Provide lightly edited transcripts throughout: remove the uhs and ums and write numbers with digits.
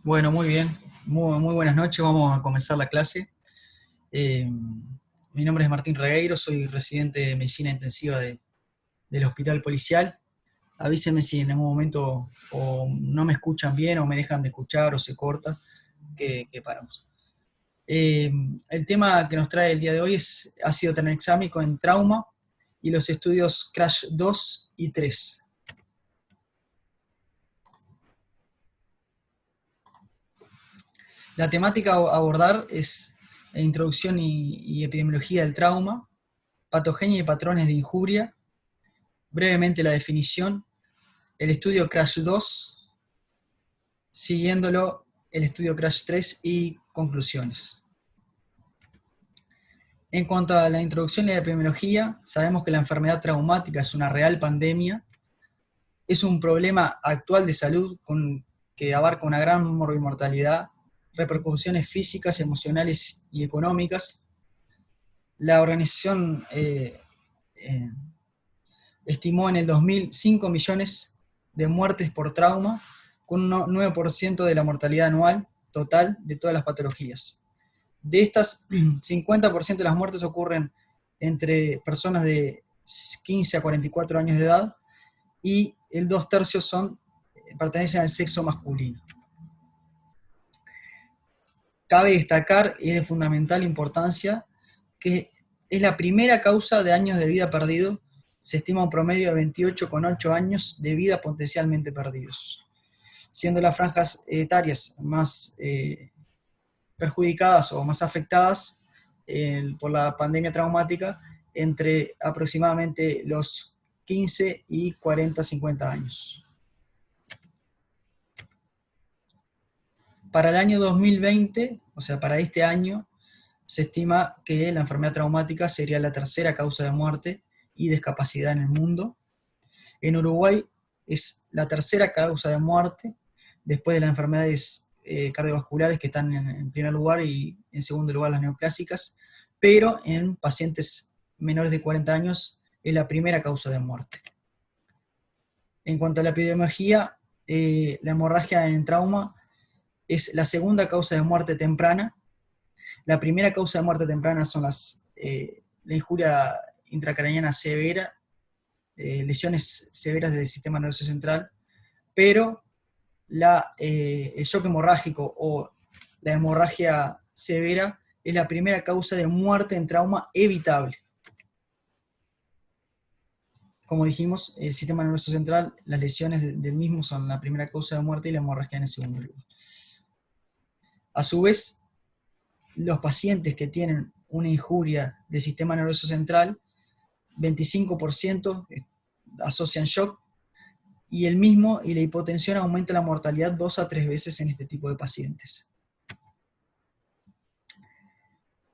Bueno, muy bien. Muy buenas noches. Vamos a comenzar la clase. Mi nombre es Martín Regueiro, soy residente de medicina intensiva del Hospital Policial. Avísenme si en algún momento o no me escuchan bien o me dejan de escuchar o se corta, que paramos. El tema que nos trae el día de hoy es ácido tranexámico en trauma y los estudios CRASH 2 y 3. La temática a abordar es la introducción y epidemiología del trauma, patogenia y patrones de injuria, brevemente la definición, el estudio CRASH 2, siguiéndolo el estudio CRASH 3 y conclusiones. En cuanto a la introducción y la epidemiología, sabemos que la enfermedad traumática es una real pandemia, es un problema actual de salud que abarca una gran mortalidad, repercusiones físicas, emocionales y económicas. La organización estimó en el 2000 5 millones de muertes por trauma, con un 9% de la mortalidad anual total de todas las patologías. De estas, 50% de las muertes ocurren entre personas de 15 a 44 años de edad y el 2/3 pertenecen al sexo masculino. Cabe destacar, y es de fundamental importancia, que es la primera causa de años de vida perdidos. Se estima un promedio de 28,8 años de vida potencialmente perdidos, siendo las franjas etarias más perjudicadas o más afectadas por la pandemia traumática entre aproximadamente los 15 y 40-50 años. Para el año 2020, o sea, para este año, se estima que la enfermedad traumática sería la tercera causa de muerte y discapacidad en el mundo. En Uruguay es la tercera causa de muerte, después de las enfermedades cardiovasculares que están en primer lugar y en segundo lugar las neoplásicas, pero en pacientes menores de 40 años es la primera causa de muerte. En cuanto a la epidemiología, la hemorragia en trauma es la segunda causa de muerte temprana. La primera causa de muerte temprana son la injuria intracraneana severa, lesiones severas del sistema nervioso central, pero el shock hemorrágico o la hemorragia severa es la primera causa de muerte en trauma evitable. Como dijimos, el sistema nervioso central, las lesiones del mismo son la primera causa de muerte y la hemorragia en el segundo lugar. A su vez, los pacientes que tienen una injuria del sistema nervioso central, 25% asocian shock, y la hipotensión aumenta la mortalidad 2 a 3 veces en este tipo de pacientes.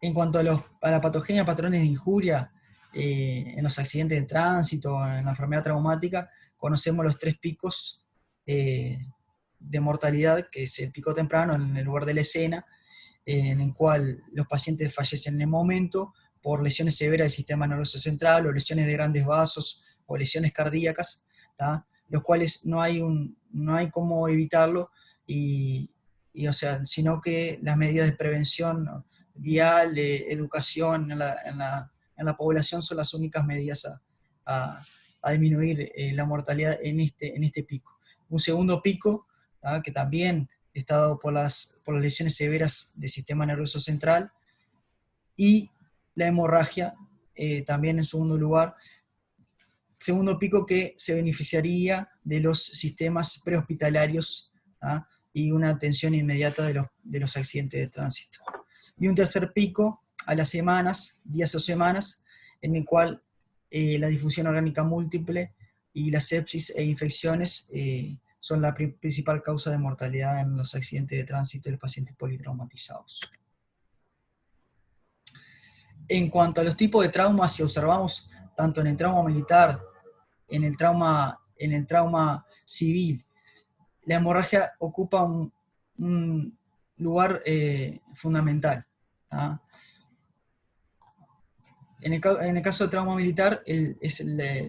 En cuanto a la patogenia, patrones de injuria, en los accidentes de tránsito, en la enfermedad traumática, conocemos los 3 picos de mortalidad, que es el pico temprano en el lugar de la escena, en el cual los pacientes fallecen en el momento por lesiones severas del sistema nervioso central, o lesiones de grandes vasos, o lesiones cardíacas, ¿tá? Los cuales no hay cómo evitarlo, o sea, sino que las medidas de prevención vial, de educación en la población son las únicas medidas a disminuir la mortalidad en este pico. Un segundo pico, ¿tá? Que también está dado por las lesiones severas del sistema nervioso central, y la hemorragia también en segundo lugar. Segundo pico que se beneficiaría de los sistemas prehospitalarios, ¿ah? Y una atención inmediata de los accidentes de tránsito. Y un tercer pico a las semanas, días o semanas, en el cual la difusión orgánica múltiple y la sepsis e infecciones son la principal causa de mortalidad en los accidentes de tránsito de los pacientes politraumatizados. En cuanto a los tipos de traumas, si observamos tanto en el trauma militar, en el trauma civil, la hemorragia ocupa un lugar fundamental, ¿tá? En el caso del trauma militar,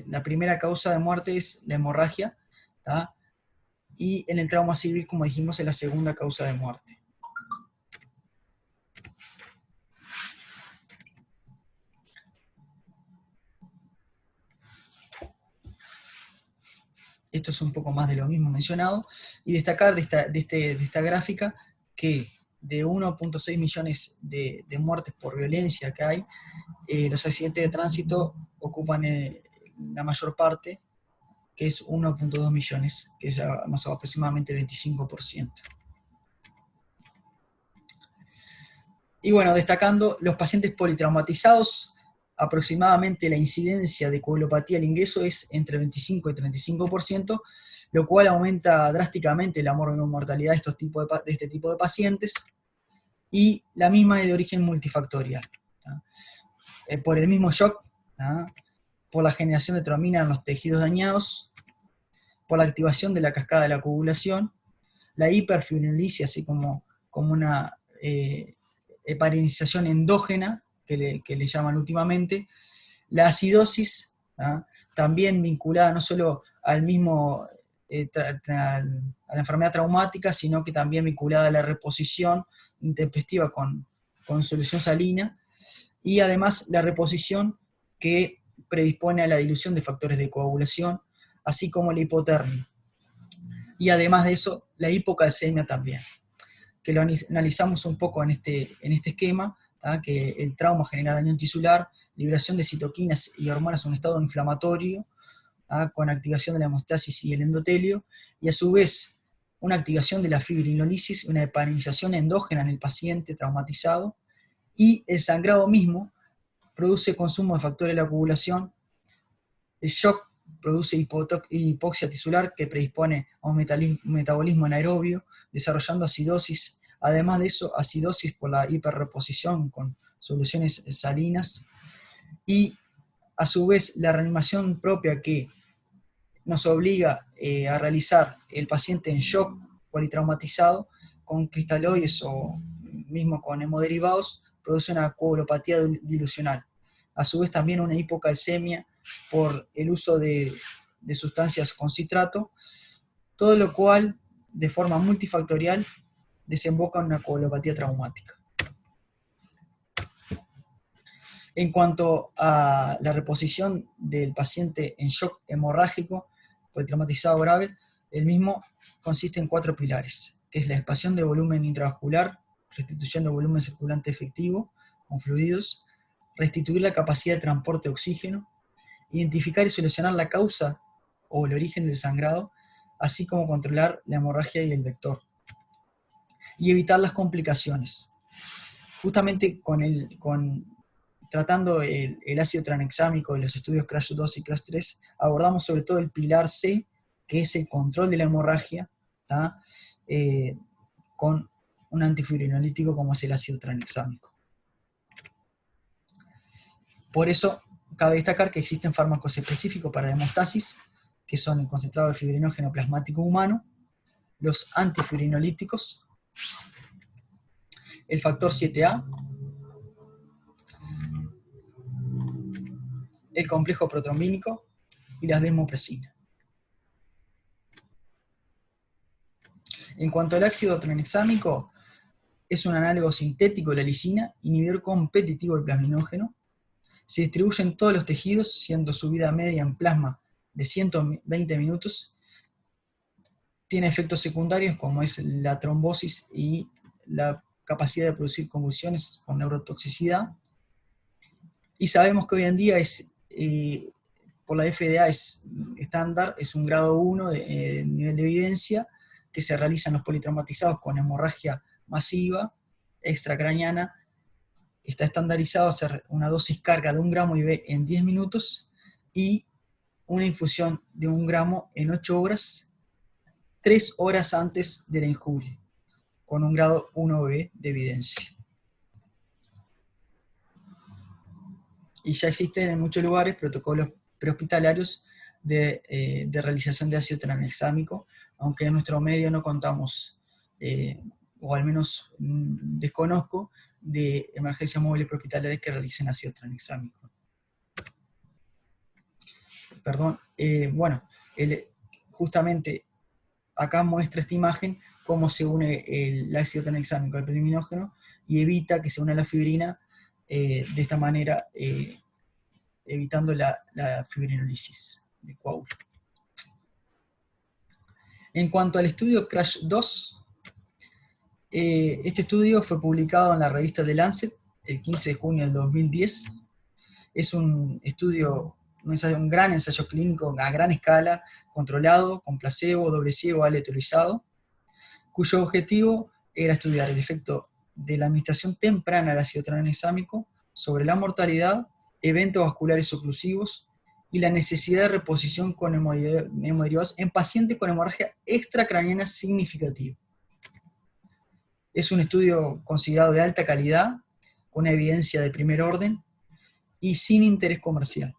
la primera causa de muerte es la hemorragia, ¿tá? y en el trauma civil, como dijimos, es la segunda causa de muerte. Esto es un poco más de lo mismo mencionado, y destacar de esta gráfica que de 1.6 millones de muertes por violencia que hay, los accidentes de tránsito ocupan la mayor parte, que es 1.2 millones, que es más o aproximadamente el 25%. Y bueno, destacando los pacientes politraumatizados, aproximadamente la incidencia de coagulopatía al ingreso es entre 25 y 35%, lo cual aumenta drásticamente la mortalidad de este tipo de pacientes, y la misma es de origen multifactorial. Por el mismo shock, por la generación de trombina en los tejidos dañados, por la activación de la cascada de la coagulación, la hiperfibrinolisis, así como una heparinización endógena, que le llaman últimamente, la acidosis, también vinculada no solo al mismo, a la enfermedad traumática, sino que también vinculada a la reposición intempestiva con solución salina, y además la reposición que predispone a la dilución de factores de coagulación, así como la hipotermia. Y además de eso, la hipocalcemia también, que lo analizamos un poco en este esquema, que el trauma genera daño tisular, liberación de citoquinas y hormonas en un estado inflamatorio, con activación de la hemostasis y el endotelio, y a su vez una activación de la fibrinolisis, una heparinización endógena en el paciente traumatizado, y el sangrado mismo produce consumo de factores de la coagulación, el shock produce hipoxia tisular que predispone a un metabolismo anaerobio, desarrollando acidosis. Además de eso, acidosis por la hiperreposición con soluciones salinas, y a su vez la reanimación propia que nos obliga a realizar el paciente en shock politraumatizado con cristaloides o mismo con hemoderivados, produce una coagulopatía dilucional. A su vez también una hipocalcemia por el uso de sustancias con citrato, todo lo cual de forma multifactorial desemboca en una coagulopatía traumática. En cuanto a la reposición del paciente en shock hemorrágico politraumatizado grave, el mismo consiste en 4 pilares, que es la expansión de volumen intravascular, restitución de volumen circulante efectivo con fluidos, restituir la capacidad de transporte de oxígeno, identificar y solucionar la causa o el origen del sangrado, así como controlar la hemorragia y el vector, y evitar las complicaciones. Justamente tratando el ácido tranexámico en los estudios CRASH 2 y CRASH 3, abordamos sobre todo el pilar C, que es el control de la hemorragia, con un antifibrinolítico como es el ácido tranexámico. Por eso, cabe destacar que existen fármacos específicos para la hemostasis, que son el concentrado de fibrinógeno plasmático humano, los antifibrinolíticos, el factor 7A, el complejo protrombínico y las desmopresinas. En cuanto al ácido tranexámico, es un análogo sintético de la lisina, inhibidor competitivo del plasminógeno. Se distribuye en todos los tejidos, siendo su vida media en plasma de 120 minutos. Tiene efectos secundarios como es la trombosis y la capacidad de producir convulsiones con neurotoxicidad. Y sabemos que hoy en día por la FDA es estándar, es un grado 1 de nivel de evidencia, que se realizan los politraumatizados con hemorragia masiva, extracraniana. Está estandarizado hacer una dosis carga de 1 gramo IV en 10 minutos y una infusión de 1 gramo en 8 horas, 3 horas antes de la injuria, con un grado 1B de evidencia. Y ya existen en muchos lugares protocolos prehospitalarios de realización de ácido tranexámico, aunque en nuestro medio no contamos, o al menos desconozco, de emergencias móviles prehospitalarias que realicen ácido tranexámico. Perdón, bueno, justamente acá muestra esta imagen cómo se une el ácido tranexámico al preminógeno y evita que se una la fibrina de esta manera, evitando la fibrinolisis de coágulo. En cuanto al estudio CRASH 2, este estudio fue publicado en la revista The Lancet el 15 de junio del 2010. Es un estudio, un gran ensayo clínico a gran escala, controlado, con placebo, doble ciego, aleatorizado, cuyo objetivo era estudiar el efecto de la administración temprana del ácido tranexámico sobre la mortalidad, eventos vasculares oclusivos y la necesidad de reposición con hemoderivados en pacientes con hemorragia extracraneana significativa. Es un estudio considerado de alta calidad, con evidencia de primer orden y sin interés comercial.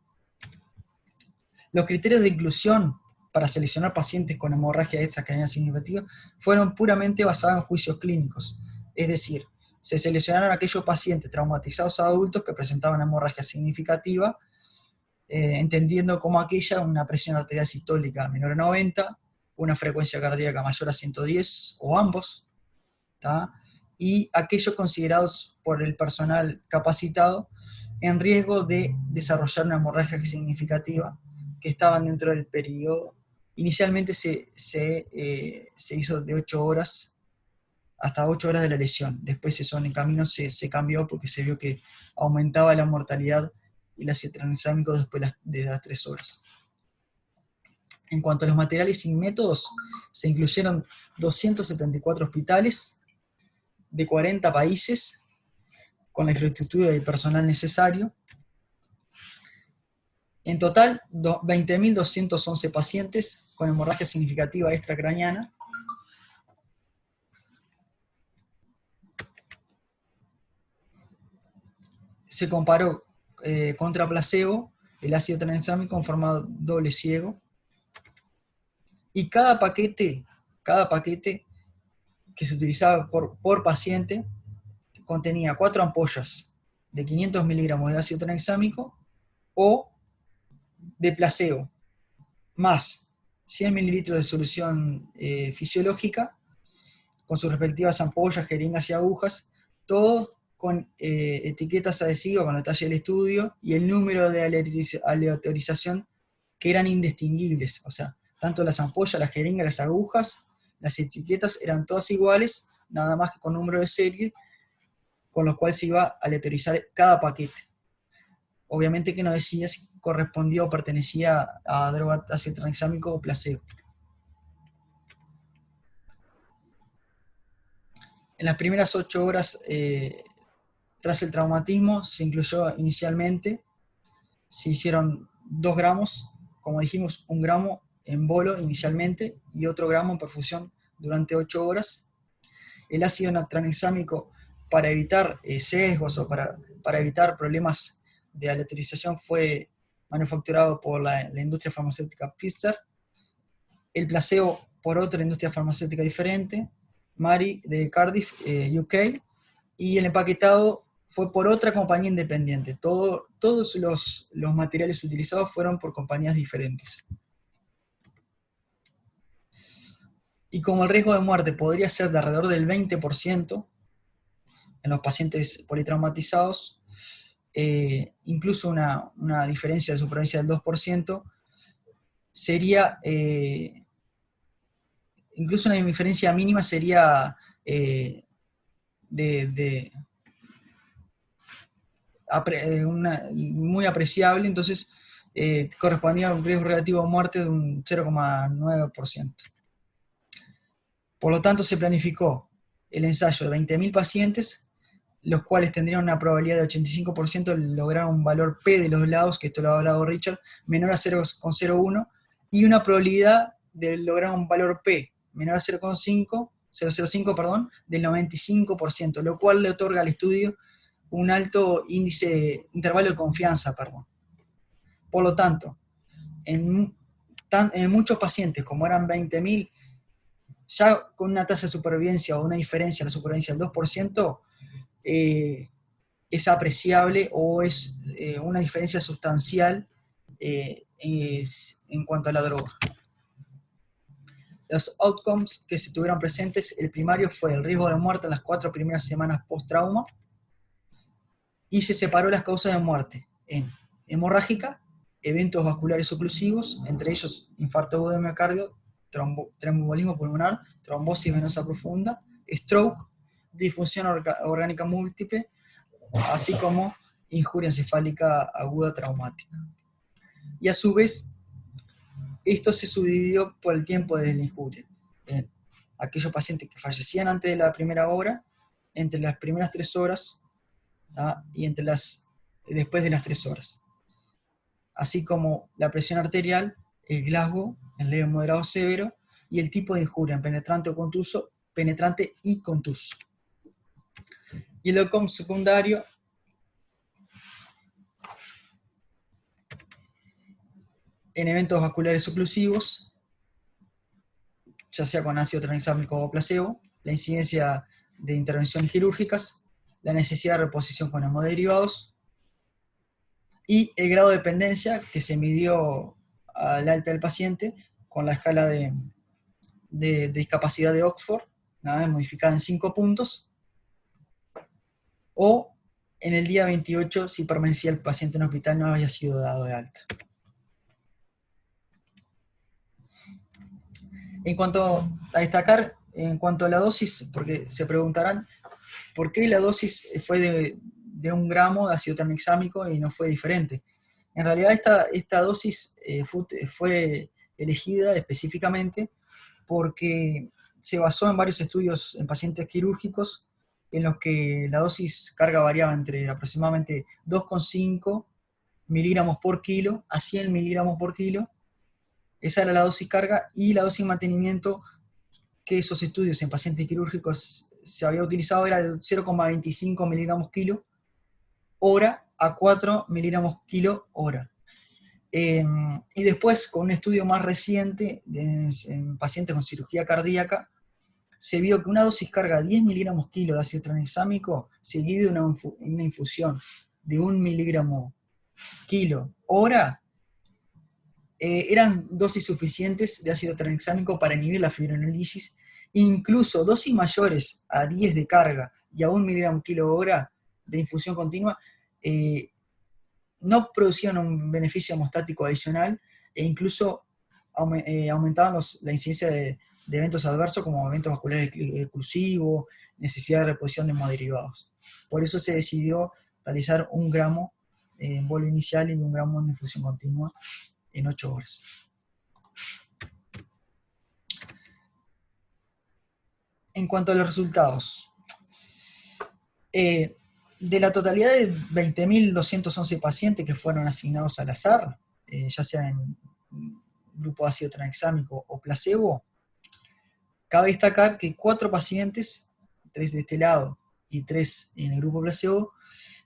Los criterios de inclusión para seleccionar pacientes con hemorragia extracraneana significativa fueron puramente basados en juicios clínicos, es decir, se seleccionaron aquellos pacientes traumatizados adultos que presentaban hemorragia significativa, entendiendo como aquella una presión arterial sistólica menor a 90, una frecuencia cardíaca mayor a 110, o ambos, ¿tá? Y aquellos considerados por el personal capacitado en riesgo de desarrollar una hemorragia significativa, que estaban dentro del periodo. Inicialmente se hizo de 8 horas hasta 8 horas de la lesión. Después eso en el camino se cambió porque se vio que aumentaba la mortalidad y el ácido tranexámico después de las 3 horas. En cuanto a los materiales y métodos, se incluyeron 274 hospitales de 40 países, con la infraestructura y el personal necesario. En total, 20.211 pacientes con hemorragia significativa extracraneana. Se comparó contra placebo el ácido tranexámico en formato doble ciego. Y cada paquete que se utilizaba por paciente contenía 4 ampollas de 500 miligramos de ácido tranexámico o de placebo, más 100 mililitros de solución fisiológica, con sus respectivas ampollas, jeringas y agujas, todo con etiquetas adhesivas con el detalle del estudio y el número de aleatorización que eran indistinguibles. O sea, tanto las ampollas, las jeringas, las agujas, las etiquetas eran todas iguales, nada más que con número de serie, con los cuales se iba a aleatorizar cada paquete. Obviamente que no decía si correspondía o pertenecía a droga ácido tranexámico o placebo. En las primeras 8 horas tras el traumatismo se incluyó inicialmente, se hicieron 2 gramos, como dijimos, 1 gramo en bolo inicialmente y otro gramo en perfusión durante 8 horas. El ácido tranexámico, para evitar sesgos o para evitar problemas de aleatorización, fue manufacturado por la industria farmacéutica Pfizer. El placebo por otra industria farmacéutica diferente, Mari de Cardiff, UK, y el empaquetado fue por otra compañía independiente. Todos los materiales utilizados fueron por compañías diferentes. Y como el riesgo de muerte podría ser de alrededor del 20% en los pacientes politraumatizados, incluso una diferencia de supervivencia del 2%, sería, incluso una diferencia mínima sería muy apreciable, entonces correspondía a un riesgo relativo de muerte de un 0,9%. Por lo tanto, se planificó el ensayo de 20.000 pacientes, los cuales tendrían una probabilidad de 85% de lograr un valor P de los lados, que esto lo ha hablado Richard, menor a 0,01, y una probabilidad de lograr un valor P menor a 0,05, perdón, del 95%, lo cual le otorga al estudio un alto intervalo de confianza, perdón. Por lo tanto, en muchos pacientes, como eran 20.000, ya con una tasa de supervivencia o una diferencia en la supervivencia del 2%, es apreciable o es una diferencia sustancial en cuanto a la droga. Los outcomes que se tuvieron presentes, el primario fue el riesgo de muerte en las 4 primeras semanas post-trauma, y se separó las causas de muerte en hemorrágica, eventos vasculares oclusivos, entre ellos infarto agudo de miocardio, tromboembolismo pulmonar, trombosis venosa profunda, stroke, disfunción orgánica múltiple, así como injuria encefálica aguda traumática. Y a su vez, esto se subdividió por el tiempo de la injuria. Aquellos pacientes que fallecían antes de la primera hora, entre las primeras 3 horas, y después de las 3 horas. Así como la presión arterial, el Glasgow, el leve moderado severo, y el tipo de injuria, penetrante o contuso, penetrante y contuso. Y el outcome secundario, en eventos vasculares oclusivos, ya sea con ácido tranexámico o placebo, la incidencia de intervenciones quirúrgicas, la necesidad de reposición con hemoderivados, y el grado de dependencia que se midió al alta del paciente con la escala de discapacidad de Oxford, modificada en 5 puntos, o en el día 28 si permanecía el paciente en hospital no había sido dado de alta. En cuanto a destacar, en cuanto a la dosis, porque se preguntarán, ¿por qué la dosis fue de 1 gramo de ácido tranexámico y no fue diferente? En realidad esta dosis fue elegida específicamente porque se basó en varios estudios en pacientes quirúrgicos en los que la dosis carga variaba entre aproximadamente 2,5 miligramos por kilo a 100 miligramos por kilo. Esa era la dosis carga, y la dosis mantenimiento que esos estudios en pacientes quirúrgicos se había utilizado era de 0,25 miligramos kilo hora a 4 miligramos kilo hora. Y después, con un estudio más reciente en pacientes con cirugía cardíaca, se vio que una dosis carga de 10 miligramos kilo de ácido tranexámico seguido de una infusión de 1 miligramo kilo hora eran dosis suficientes de ácido tranexámico para inhibir la fibrinolisis. Incluso dosis mayores a 10 de carga y a 1 miligramo kilo hora de infusión continua no producían un beneficio hemostático adicional, e incluso aumentaban la incidencia de eventos adversos como eventos vasculares oclusivos, necesidad de reposición de hemoderivados. Por eso se decidió realizar 1 gramo en bolo inicial y 1 gramo en infusión continua en 8 horas. En cuanto a los resultados, de la totalidad de 20.211 pacientes que fueron asignados al azar, ya sea en grupo ácido tranexámico o placebo, cabe destacar que 4 pacientes, 3 de este lado y 3 en el grupo placebo,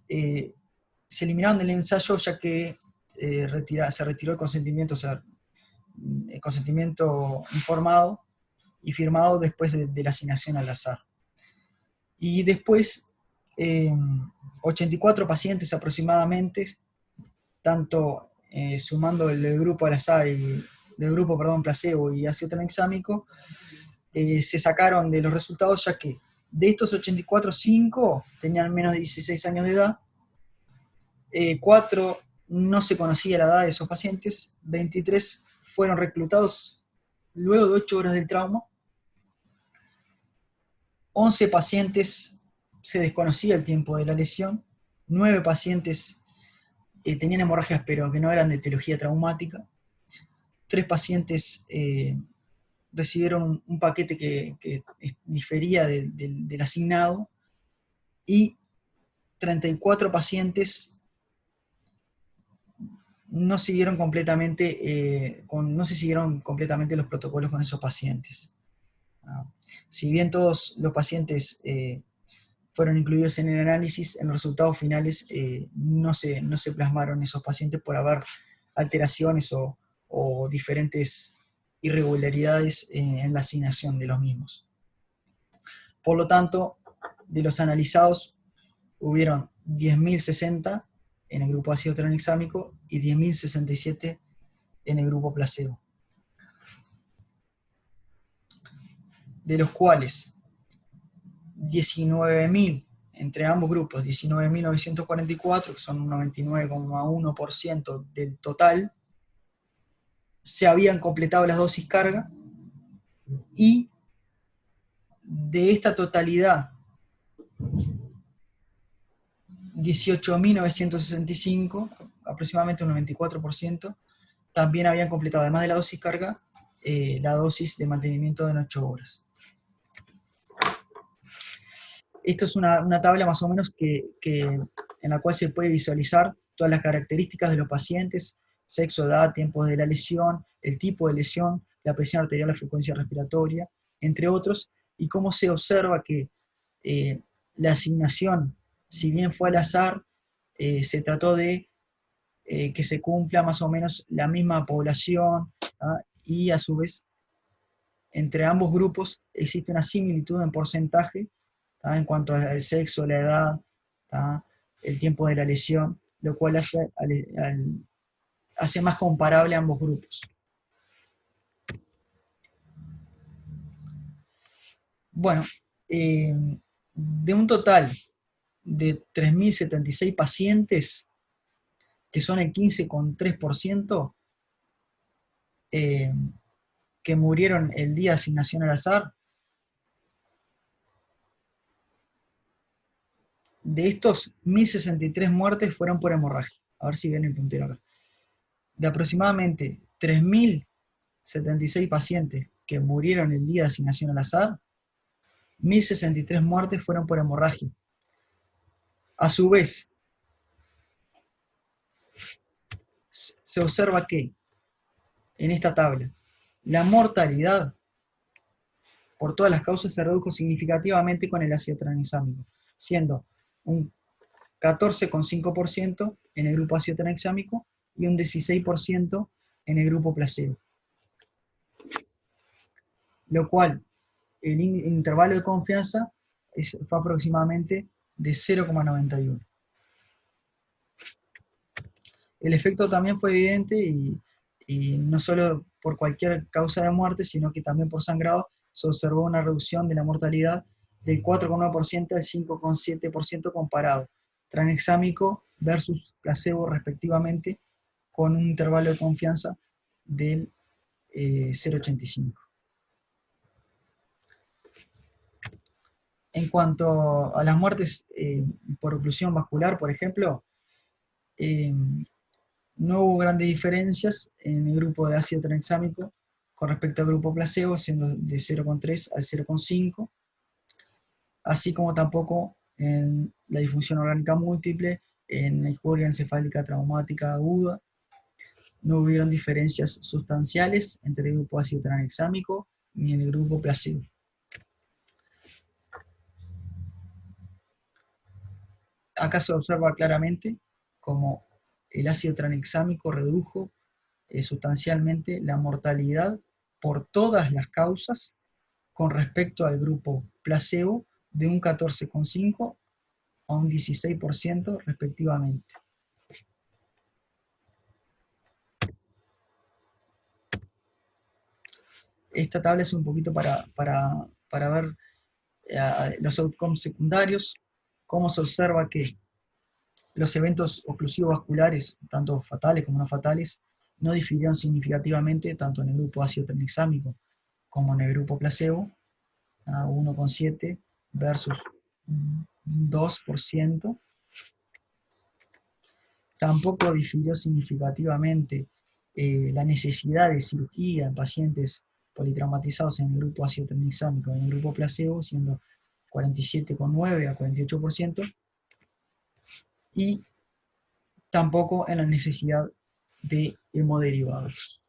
se eliminaron del ensayo ya que se retiró el consentimiento, o sea, el consentimiento informado y firmado después de la asignación al azar. Y después, 84 pacientes aproximadamente, tanto sumando el grupo al azar y del grupo, placebo y ácido tranexámico, se sacaron de los resultados, ya que de estos 84, 5 tenían menos de 16 años de edad, 4 no se conocía la edad de esos pacientes, 23 fueron reclutados luego de 8 horas del trauma, 11 pacientes se desconocía el tiempo de la lesión, 9 pacientes tenían hemorragias pero que no eran de etiología traumática, 3 pacientes recibieron un paquete que difería del asignado, y 34 pacientes no se siguieron completamente los protocolos con esos pacientes. Si bien todos los pacientes fueron incluidos en el análisis, en los resultados finales no se plasmaron esos pacientes por haber alteraciones o diferentes irregularidades en la asignación de los mismos. Por lo tanto, de los analizados, hubieron 10.060 en el grupo ácido tranexámico y 10.067 en el grupo placebo. de los cuales 19.000, entre ambos grupos, 19.944, que son un 99,1% del total, se habían completado las dosis carga, y de esta totalidad, 18.965, aproximadamente un 94%, también habían completado, además de la dosis carga, la dosis de mantenimiento de 8 horas. Esto es una tabla más o menos en la cual se puede visualizar todas las características de los pacientes: sexo, edad, tiempos de la lesión, el tipo de lesión, la presión arterial, la frecuencia respiratoria, entre otros, y cómo se observa que la asignación, si bien fue al azar, se trató de que se cumpla más o menos la misma población, ¿ah? Y a su vez, entre ambos grupos existe una similitud en porcentaje, ¿tá? En cuanto al sexo, la edad, ¿tá? El tiempo de la lesión, lo cual hace más comparable a ambos grupos. Bueno, de un total de 3.076 pacientes, que son el 15,3%, que murieron el día de asignación al azar, de estos 1.063 muertes fueron por hemorragia. A ver si ven el puntero acá. De aproximadamente 3.076 pacientes que murieron el día de asignación al azar, 1.063 muertes fueron por hemorragia. A su vez, se observa que en esta tabla la mortalidad por todas las causas se redujo significativamente con el ácido tranexámico, siendo un 14,5% en el grupo ácido tranexámico y un 16% en el grupo placebo. Lo cual, el intervalo de confianza fue aproximadamente de 0,91. El efecto también fue evidente, y no solo por cualquier causa de muerte, sino que también por sangrado se observó una reducción de la mortalidad del 4,9% al 5,7% comparado tranexámico versus placebo respectivamente, con un intervalo de confianza del 0,85. En cuanto a las muertes por oclusión vascular, por ejemplo, no hubo grandes diferencias en el grupo de ácido tranexámico con respecto al grupo placebo, siendo de 0,3 al 0,5, así como tampoco en la disfunción orgánica múltiple, en la injuria encefálica traumática aguda. No hubieron diferencias sustanciales entre el grupo ácido tranexámico ni en el grupo placebo. Acá se observa claramente cómo el ácido tranexámico redujo sustancialmente la mortalidad por todas las causas con respecto al grupo placebo, de un 14,5 a un 16% respectivamente. Esta tabla es un poquito para ver los outcomes secundarios, cómo se observa que los eventos oclusivos vasculares, tanto fatales como no fatales, no difirieron significativamente tanto en el grupo ácido tranexámico como en el grupo placebo, a 1,7 versus 2%. Tampoco difirió significativamente la necesidad de cirugía en pacientes politraumatizados en el grupo ácido tranexámico, en el grupo placebo, siendo 47,9 a 48%, y tampoco en la necesidad de hemoderivados.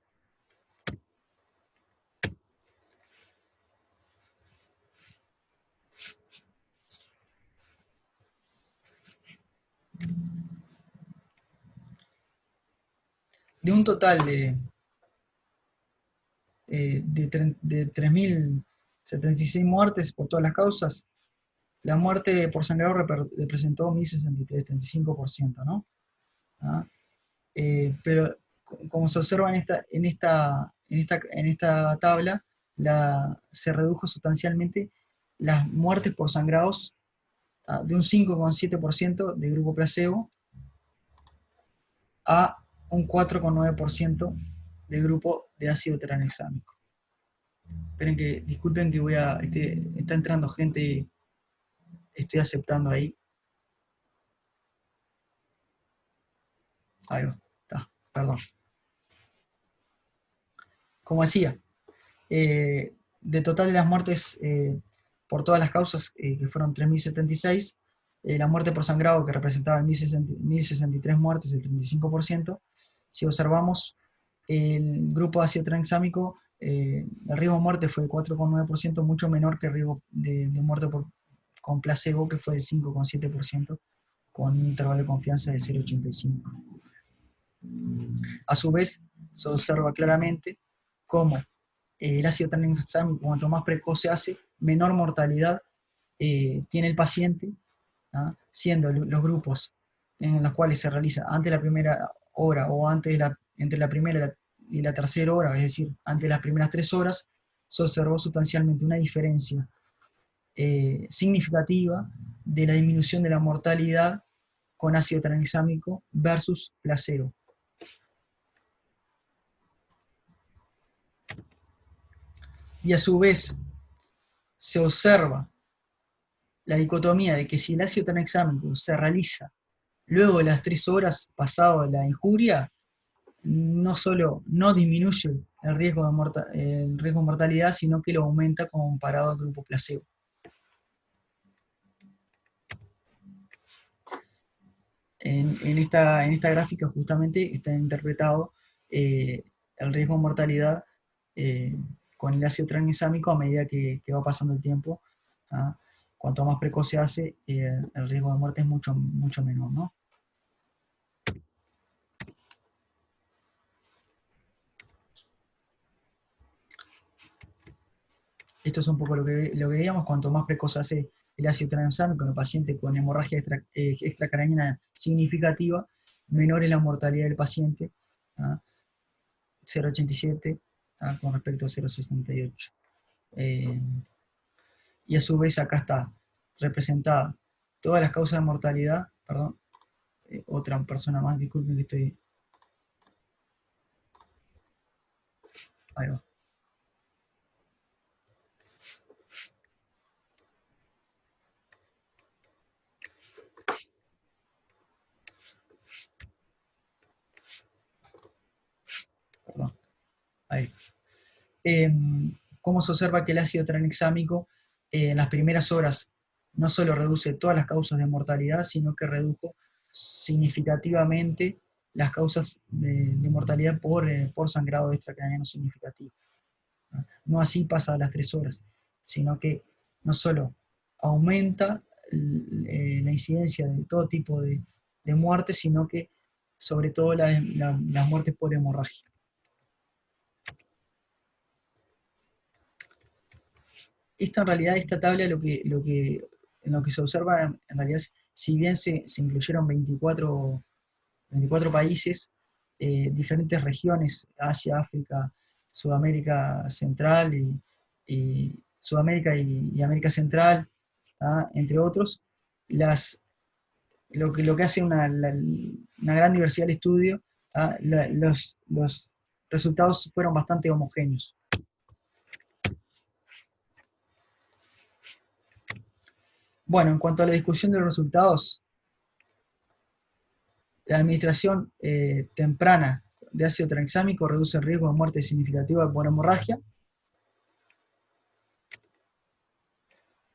De un total de 3.076 muertes por todas las causas, la muerte por sangrado representó 1.063, 35%, ¿no? ¿Ah? Pero como se observa en esta tabla, se redujo sustancialmente las muertes por sangrados de un 5,7% de grupo placebo a un 4,9% de grupo de ácido tranexámico. Esperen que, disculpen que está entrando gente, estoy aceptando ahí. Ahí va, está, perdón. Como decía, de total de las muertes por todas las causas, que fueron 3.076, la muerte por sangrado, que representaba 1.063 muertes, el 35%, si observamos el grupo de ácido tranexámico, el riesgo de muerte fue de 4,9%, mucho menor que el riesgo de muerte con placebo, que fue de 5,7%, con un intervalo de confianza de 0,85. A su vez, se observa claramente cómo el ácido tranexámico, cuanto más precoz se hace, menor mortalidad tiene el paciente, ¿ah? Siendo los grupos en los cuales se realiza antes de la primera hora o entre la primera y la tercera hora, es decir, antes de las primeras 3 horas, se observó sustancialmente una diferencia significativa de la disminución de la mortalidad con ácido tranexámico versus placebo. Y a su vez se observa la dicotomía de que si el ácido tranexámico se realiza luego de las 3 horas pasado la injuria, no solo no disminuye el riesgo de mortalidad, sino que lo aumenta comparado al grupo placebo. En esta gráfica justamente está interpretado el riesgo de mortalidad con el ácido tranexámico a medida que va pasando el tiempo. ¿Ah? Cuanto más precoz se hace, el riesgo de muerte es mucho, mucho menor, ¿no? Esto es un poco lo que veíamos, cuanto más precoz se hace el ácido tranexámico en el paciente con hemorragia extracraneana significativa, menor es la mortalidad del paciente, ¿ah? 0,87 con respecto a 0,68. Y a su vez acá está representada todas las causas de mortalidad, perdón, otra persona más, disculpen que estoy... Ahí va. Perdón. Ahí. Cómo se observa que el ácido tranexámico en las primeras horas no solo reduce todas las causas de mortalidad, sino que redujo significativamente las causas de mortalidad por sangrado extracraneano significativo. No así pasa a las 3 horas, sino que no solo aumenta la incidencia de todo tipo de muertes, sino que sobre todo las muertes por hemorragia. En realidad, esta tabla en lo que se observa, en realidad, si bien se incluyeron 24 países, diferentes regiones, Asia, África, Sudamérica Central y Sudamérica y América Central, ¿ah? Entre otros, lo que hace una gran diversidad del estudio, ¿ah? Los resultados fueron bastante homogéneos. Bueno, en cuanto a la discusión de los resultados, la administración temprana de ácido tranexámico reduce el riesgo de muerte significativa por hemorragia.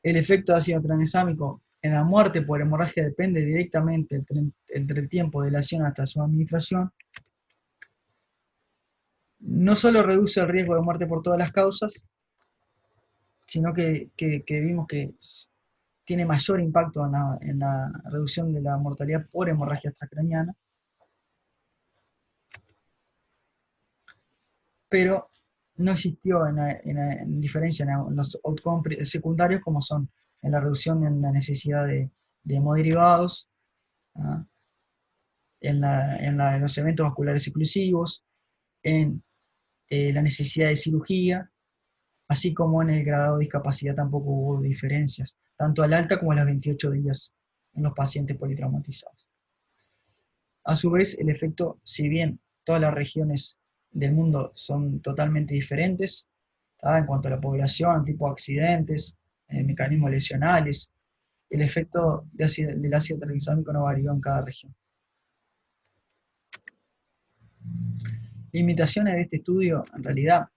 El efecto de ácido tranexámico en la muerte por hemorragia depende directamente entre el tiempo de la acción hasta su administración. No solo reduce el riesgo de muerte por todas las causas, sino que vimos que tiene mayor impacto en la reducción de la mortalidad por hemorragia extracraneana. Pero no existió en diferencia en los outcomes secundarios, como son en la reducción en la necesidad de hemoderivados, ¿ah? En los eventos vasculares exclusivos, en la necesidad de cirugía, así como en el grado de discapacidad tampoco hubo diferencias, tanto al alta como a los 28 días en los pacientes politraumatizados. A su vez, el efecto, si bien todas las regiones del mundo son totalmente diferentes, en cuanto a la población, tipo de accidentes, mecanismos lesionales, el efecto del ácido tranexámico no varió en cada región. Limitaciones de este estudio, en realidad,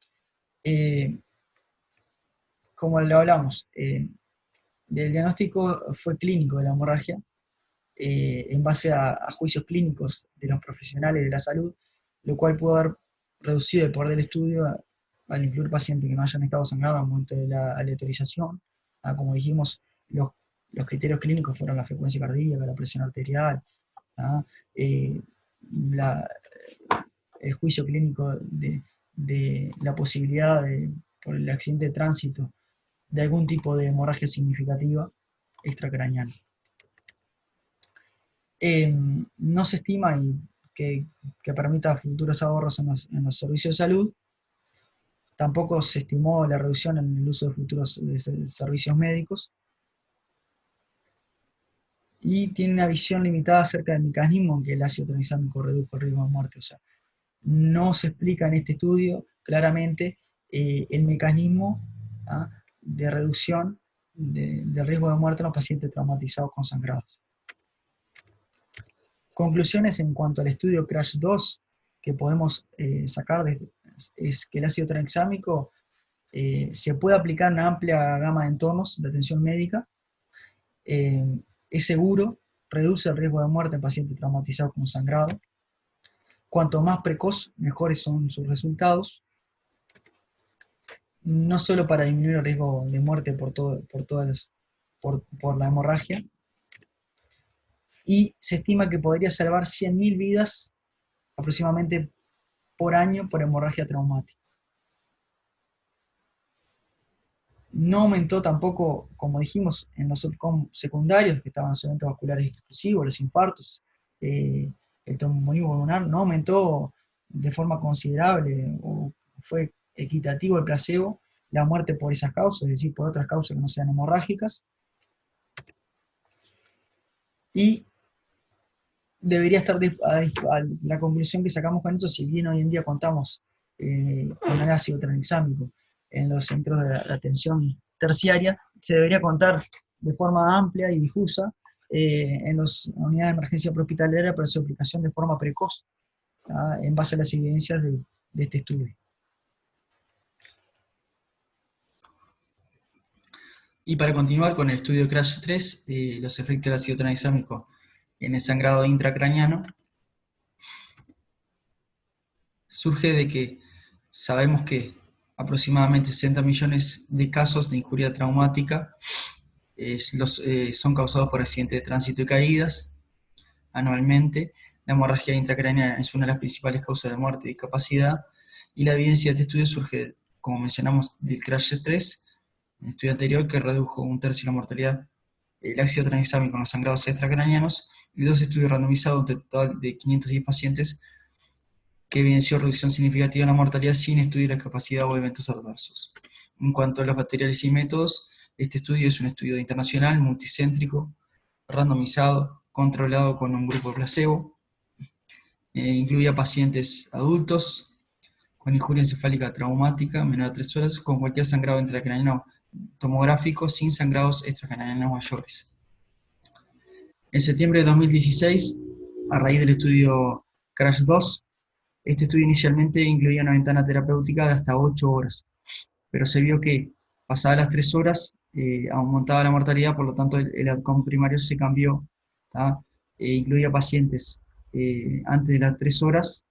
como lo hablamos, el diagnóstico fue clínico de la hemorragia, en base a juicios clínicos de los profesionales de la salud, lo cual pudo haber reducido el poder del estudio al incluir pacientes que no hayan estado sangrados al momento de la aleatorización. Como dijimos, los criterios clínicos fueron la frecuencia cardíaca, la presión arterial, eh, la, el juicio clínico de la posibilidad por el accidente de tránsito de algún tipo de hemorragia significativa extracraneal. No se estima que permita futuros ahorros en los servicios de salud. Tampoco se estimó la reducción en el uso de futuros servicios médicos. Y tiene una visión limitada acerca del mecanismo en que el ácido tranexámico redujo el riesgo de muerte. O sea, no se explica en este estudio claramente el mecanismo de reducción del riesgo de muerte en los pacientes traumatizados con sangrados. Conclusiones en cuanto al estudio CRASH 2 que podemos sacar es que el ácido tranexámico se puede aplicar en una amplia gama de entornos de atención médica, es seguro, reduce el riesgo de muerte en pacientes traumatizados con sangrado. Cuanto más precoz, mejores son sus resultados, no solo para disminuir el riesgo de muerte por la hemorragia, y se estima que podría salvar 100.000 vidas aproximadamente por año por hemorragia traumática. No aumentó tampoco, como dijimos, en los secundarios, que estaban los eventos vasculares exclusivos, los infartos, el tromboembolismo pulmonar, no aumentó de forma considerable o fue equitativo el placebo la muerte por esas causas, es decir, por otras causas que no sean hemorrágicas. Y debería estar la conclusión que sacamos con esto, si bien hoy en día contamos con el ácido tranexámico en los centros de atención terciaria, se debería contar de forma amplia y difusa en las unidades de emergencia prehospitalaria para su aplicación de forma precoz, en base a las evidencias de este estudio. Y para continuar con el estudio CRASH 3, los efectos del ácido tranexámico en el sangrado intracraneano, surge de que sabemos que aproximadamente 60 millones de casos de injuria traumática son causados por accidentes de tránsito y caídas anualmente. La hemorragia intracraneana es una de las principales causas de muerte y discapacidad, y la evidencia de este estudio surge, como mencionamos, del CRASH 3, el estudio anterior, que redujo 1/3 la mortalidad, el ácido tranexámico en los sangrados extracraneanos, y 2 estudios randomizados, un total de 510 pacientes, que evidenció reducción significativa en la mortalidad sin estudio de la discapacidad o eventos adversos. En cuanto a los materiales y métodos, este estudio es un estudio internacional, multicéntrico, randomizado, controlado con un grupo placebo, incluía pacientes adultos con injuria encefálica traumática menor a 3 horas, con cualquier sangrado intracraneano tomográfico, sin sangrados extracraneanos mayores. En septiembre de 2016, a raíz del estudio CRASH 2, este estudio inicialmente incluía una ventana terapéutica de hasta 8 horas, pero se vio que pasadas las 3 horas aumentaba la mortalidad, por lo tanto el outcome primario se cambió, incluía pacientes antes de las 3 horas,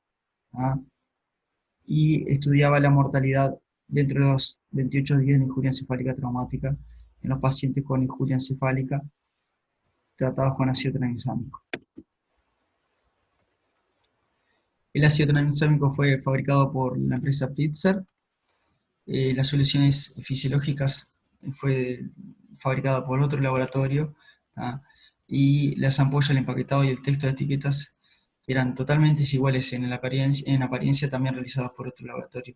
y estudiaba la mortalidad dentro de los 28 días de injuria encefálica traumática en los pacientes con injuria encefálica tratados con ácido tranexámico. El ácido tranexámico fue fabricado por la empresa Pfizer. Las soluciones fisiológicas fue fabricada por otro laboratorio, y las ampollas, el empaquetado y el texto de etiquetas eran totalmente iguales en apariencia, también realizadas por otro laboratorio.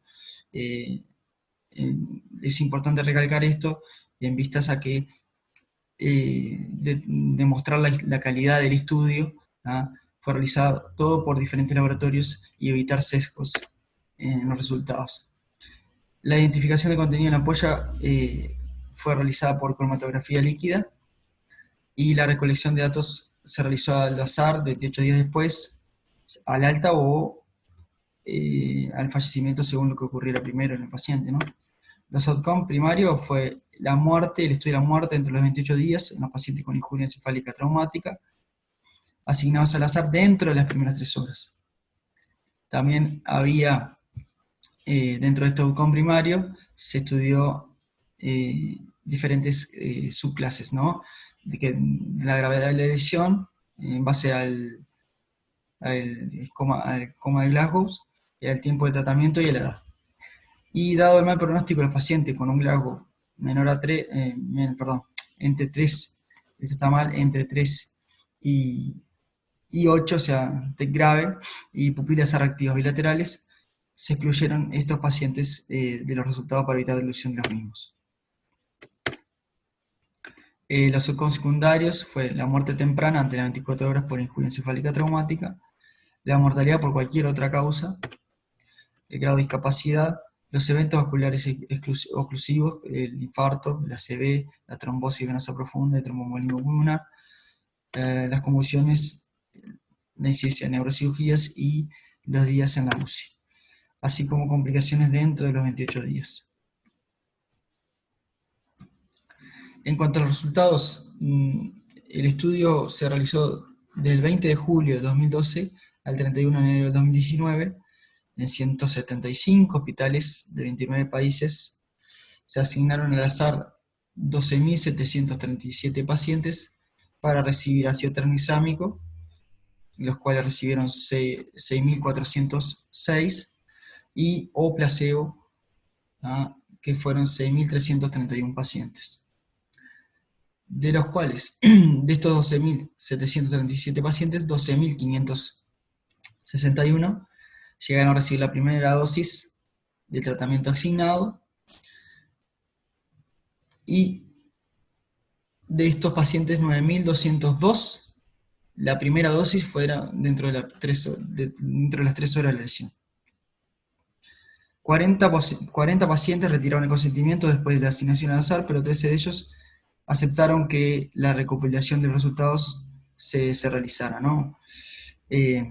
es importante recalcar esto en vistas a que demostrar la calidad del estudio, ¿ah? Fue realizado todo por diferentes laboratorios y evitar sesgos en los resultados. La identificación de contenido en ampolla fue realizada por cromatografía líquida y la recolección de datos se realizó al azar 28 días después, al alta o al fallecimiento según lo que ocurriera primero en el paciente, ¿no? Los outcomes primarios fue la muerte, el estudio de la muerte entre los 28 días en los pacientes con injuria encefálica traumática, asignados al azar dentro de las primeras 3 horas. También había, dentro de este outcome primario, se estudió diferentes subclases, ¿no? De la gravedad de la lesión, en base al coma de Glasgow, al tiempo de tratamiento y a la edad. Y dado el mal pronóstico de los pacientes con un Glasgow menor a 3, entre 3, esto está mal, entre 3 y 8, o sea, TEC grave, y pupilas reactivas bilaterales, se excluyeron estos pacientes de los resultados para evitar dilución de los mismos. Los outcomes secundarios fue la muerte temprana ante las 24 horas por injuria encefálica traumática, la mortalidad por cualquier otra causa, el grado de discapacidad, los eventos vasculares oclusivos, el infarto, la ACV, la trombosis venosa profunda, el tromboembolismo pulmonar, las convulsiones, la incidencia de neurocirugías y los días en la UCI, así como complicaciones dentro de los 28 días. En cuanto a los resultados, el estudio se realizó del 20 de julio de 2012 al 31 de enero de 2019 en 175 hospitales de 29 países. Se asignaron al azar 12.737 pacientes para recibir ácido tranexámico, los cuales recibieron 6.406, y o placebo, que fueron 6.331 pacientes. De los cuales, de estos 12.737 pacientes, 12.561 llegaron a recibir la primera dosis del tratamiento asignado, y de estos pacientes 9.202, la primera dosis fuera dentro de las 3 horas de la lesión. 40 pacientes retiraron el consentimiento después de la asignación al azar, pero 13 de ellos aceptaron que la recopilación de los resultados se realizara, ¿no? Y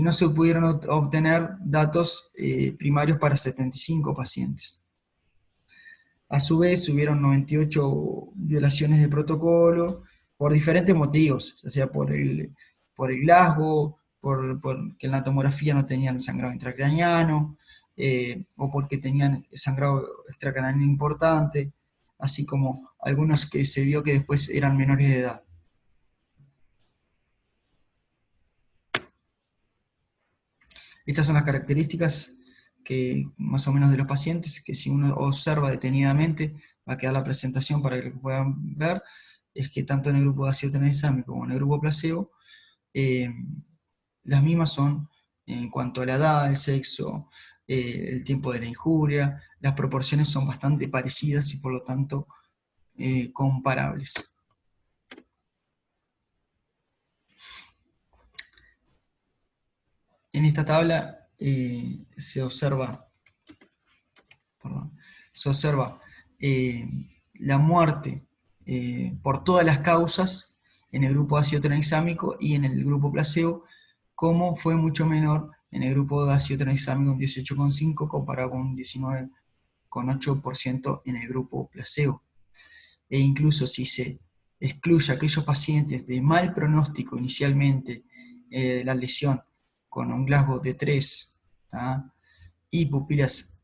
no se pudieron obtener datos primarios para 75 pacientes. A su vez, hubieron 98 violaciones de protocolo por diferentes motivos, ya sea por el Glasgow, porque en la tomografía no tenían sangrado intracraniano, o porque tenían sangrado extracraniano importante, así como algunos que se vio que después eran menores de edad. Estas son las características que más o menos de los pacientes, que si uno observa detenidamente, va a quedar la presentación para que lo puedan ver, es que tanto en el grupo de ácido tranexámico como en el grupo placebo, las mismas son en cuanto a la edad, el sexo, el tiempo de la injuria, las proporciones son bastante parecidas y por lo tanto comparables. En esta tabla se observa la muerte por todas las causas en el grupo ácido tranexámico y en el grupo placebo, como fue mucho menor en el grupo de ácido tranexámico, un 18,5 comparado con un 19,8% en el grupo placebo. E incluso si se excluye a aquellos pacientes de mal pronóstico inicialmente de la lesión, con un Glasgow de 3, y pupilas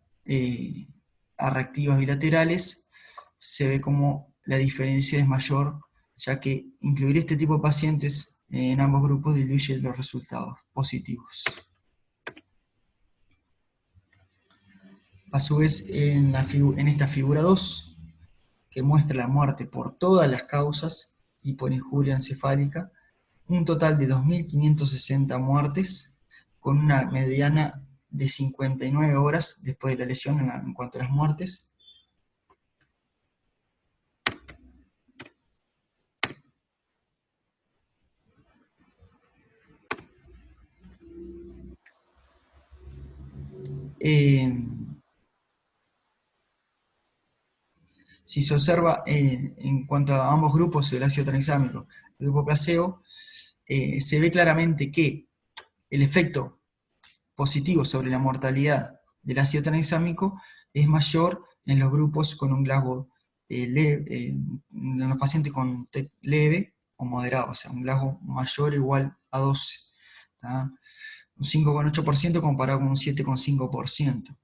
reactivas bilaterales, se ve como la diferencia es mayor, ya que incluir este tipo de pacientes en ambos grupos diluye los resultados positivos. A su vez, en esta figura 2, que muestra la muerte por todas las causas y por injuria encefálica, un total de 2.560 muertes, con una mediana de 59 horas después de la lesión en cuanto a las muertes. Si se observa en cuanto a ambos grupos, el ácido tranexámico y el grupo placebo, se ve claramente que el efecto positivo sobre la mortalidad del ácido tranexámico es mayor en los grupos con un Glasgow leve, en los pacientes con TEC leve o moderado, o sea, un Glasgow mayor o igual a 12, ¿tá? Un 5,8% comparado con un 7,5%.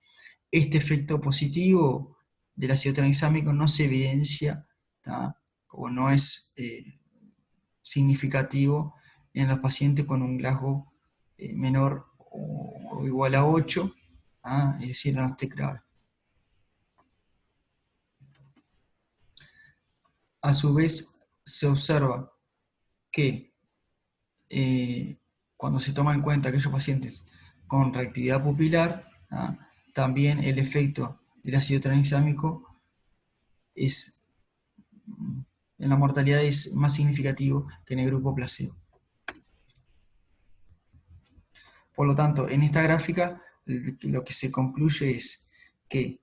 Este efecto positivo del ácido tranexámico no se evidencia, ¿tá? O no es significativo en los pacientes con un Glasgow menor o igual a 8, ¿tá? Es decir, en los TEC graves. A su vez, se observa que cuando se toma en cuenta aquellos pacientes con reactividad pupilar, ¿tá? También el efecto del ácido tranexámico es, en la mortalidad es más significativo que en el grupo placebo. Por lo tanto, en esta gráfica lo que se concluye es que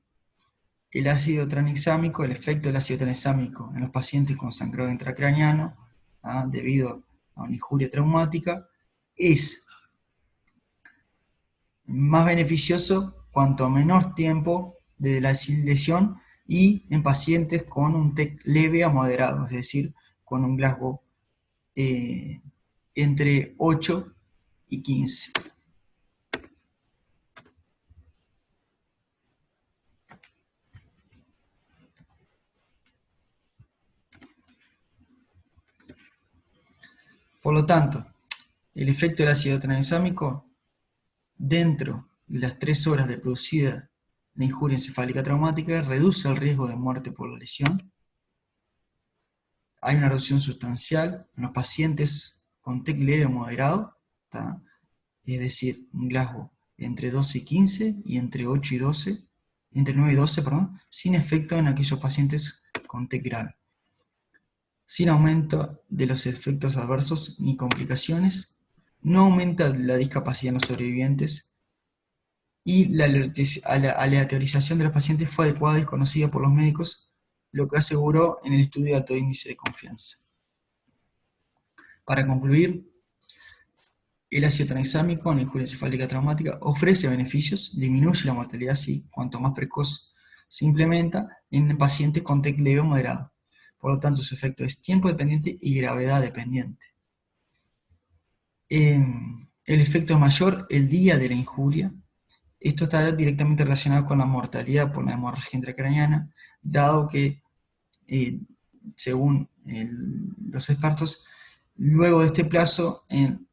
el ácido tranexámico, el efecto del ácido tranexámico en los pacientes con sangrado intracraneano, debido a una injuria traumática, es más beneficioso cuanto menor tiempo de la lesión y en pacientes con un TEC leve a moderado, es decir, con un Glasgow entre 8 y 15. Por lo tanto, el efecto del ácido tranexámico dentro de las 3 horas de producida la injuria encefálica traumática reduce el riesgo de muerte por la lesión. Hay una reducción sustancial en los pacientes con TEC leve o moderado, ¿tá? Es decir, un Glasgow entre 12 y 15 y entre 8 y 12, entre 9 y 12, perdón, sin efecto en aquellos pacientes con TEC grave. Sin aumento de los efectos adversos ni complicaciones, no aumenta la discapacidad en los sobrevivientes y la aleatorización de los pacientes fue adecuada y conocida por los médicos, lo que aseguró en el estudio de alto índice de confianza. Para concluir, el ácido tranexámico en la injuria encefálica traumática ofrece beneficios, disminuye la mortalidad sí, cuanto más precoz se implementa en pacientes con TEC leve o moderado. Por lo tanto, su efecto es tiempo dependiente y gravedad dependiente. El efecto es mayor el día de la injuria. Esto está directamente relacionado con la mortalidad por la hemorragia intracraneana, dado que, según los expertos, luego de este plazo, en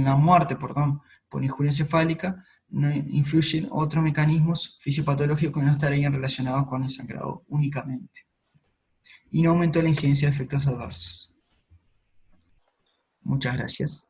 la muerte, por injuria encefálica, no influyen otros mecanismos fisiopatológicos que no estarían relacionados con el sangrado únicamente. Y no aumentó la incidencia de efectos adversos. Muchas gracias.